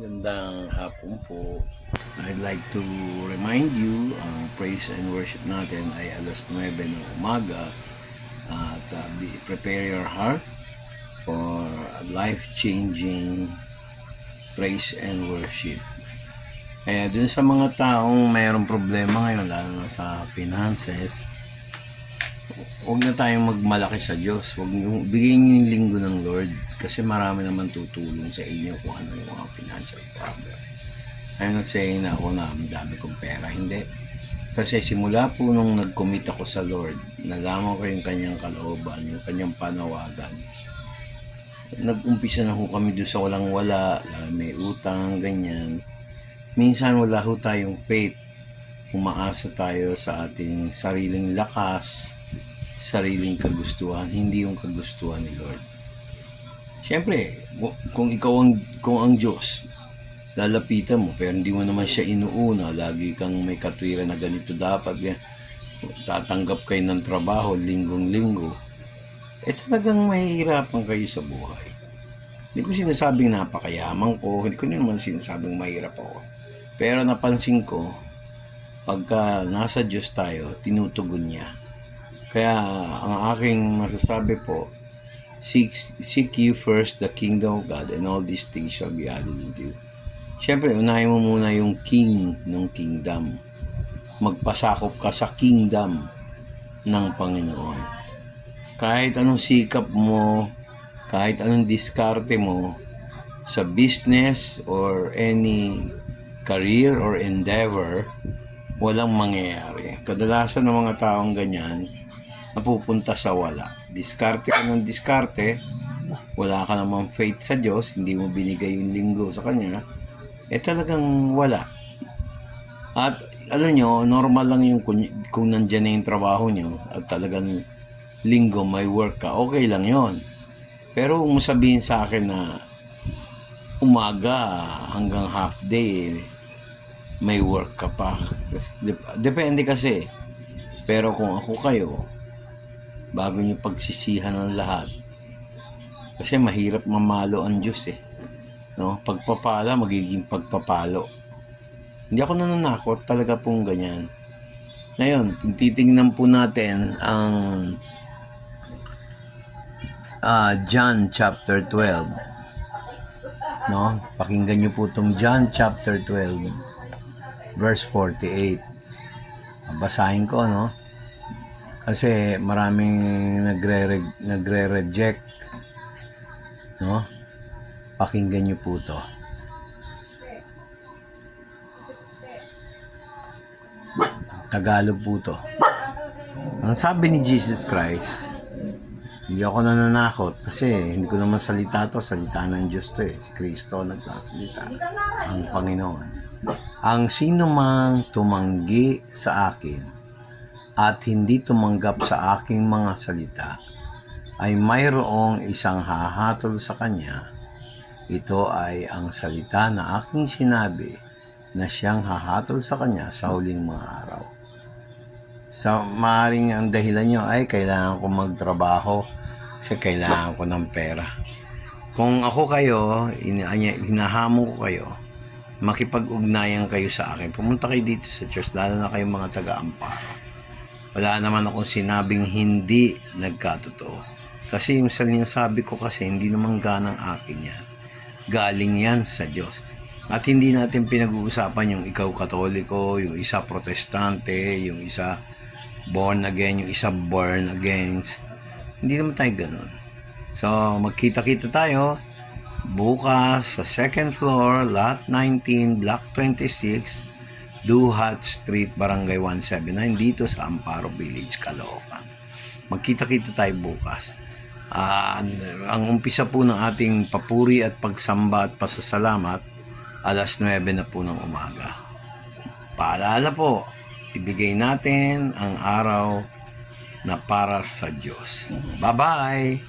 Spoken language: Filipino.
Gandang hapon po. I'd like to remind you, ang praise and worship natin ay alas 9 ng umaga at prepare your heart for a life-changing praise and worship. Kaya dun sa mga taong mayroong problema ngayon, lalo na sa finances, huwag na tayong magmalaki sa Diyos. Huwag niyo, bigyan niyo yung linggo ng Lord kasi marami naman tutulong sa inyo kung ano yung mga financial problem. I'm not saying na ako na dami kong pera. Hindi. Kasi simula po nung nag-commit ako sa Lord, nalaman ko yung kanyang kalooban, yung kanyang panawagan. Nag-umpisa na ho kami doon sa walang-wala, may utang, ganyan. Minsan wala ho tayong faith. Umaasa tayo sa ating sariling lakas, sariling kagustuhan, hindi yung kagustuhan ni Lord. Siyempre, kung ang Diyos, lalapitan mo, pero hindi mo naman siya inuuna, lagi kang may katwiran na ganito dapat, tatanggap kayo ng trabaho, linggong-linggo, talagang mahihirapan kayo sa buhay. Hindi ko sinasabing napakayaman ko, hindi ko naman sinasabing mahirap ako. Pero napansin ko, pagka nasa Diyos tayo, tinutugon niya. Kaya ang aking masasabi po, seek you first the kingdom of God and all these things shall be added unto you. Siyempre, unahin mo muna yung king ng kingdom. Magpasakop ka sa kingdom ng Panginoon. Kahit anong sikap mo, kahit anong diskarte mo sa business or any career or endeavor, walang mangyayari. Kadalasan ng mga taong ganyan, napupunta sa wala. Diskarte ka ng diskarte, wala ka namang faith sa Diyos, hindi mo binigay yung linggo sa Kanya, talagang wala. At alam nyo, normal lang yung kung nandyan na yung trabaho nyo at talagang linggo may work ka, okay lang yon. Pero kung sabihin sa akin na umaga hanggang half day, may work ka pa. Depende kasi. Pero kung ako kayo, bago nyo pagsisihan ng lahat, kasi mahirap mamalo ang Diyos no? Pagpapala, magiging pagpapalo. Hindi ako nananakot, talaga pong ganyan. Ngayon, titingnan po natin ang John chapter 12. No? Pakinggan nyo po itong John chapter 12, verse 48. Basahin ko, no? Kasi maraming nagre-reject, no? Pakinggan niyo po to. Tagalog po to. Ang sabi ni Jesus Christ, hindi ako nananakot kasi hindi ko naman salita to, salita ng Diyos to Si Kristo nagsasalita, ang Panginoon. Ang sino mang tumanggi sa akin at hindi tumanggap sa aking mga salita, ay mayroong isang hahatol sa kanya. Ito ay ang salita na aking sinabi na siyang hahatol sa kanya sa huling mga araw. So, maaaring ang dahilan nyo ay kailangan ko magtrabaho kasi kailangan ko ng pera. Kung ako kayo, hinahamon ko kayo, makipag-ugnayan kayo sa akin. Pumunta kayo dito sa church, lalo na kayong mga taga-amparo. Wala naman akong sinabing hindi nagkatotoo. Kasi yung sinasabi ko kasi hindi naman ganang akin yan. Galing yan sa Diyos. At hindi natin pinag-uusapan yung ikaw katoliko, yung isa protestante, yung isa born again, yung isa born against. Hindi naman tayo ganun. So, magkita-kita tayo bukas sa second floor, lot 19, block 26, Duhat Street, Barangay 179, dito sa Amparo Village, Caloocan. Magkita-kita tayo bukas. Ang umpisa po ng ating papuri at pagsamba at pasasalamat, alas 9 na po ng umaga. Paalala po, ibigay natin ang araw na para sa Diyos. Bye-bye!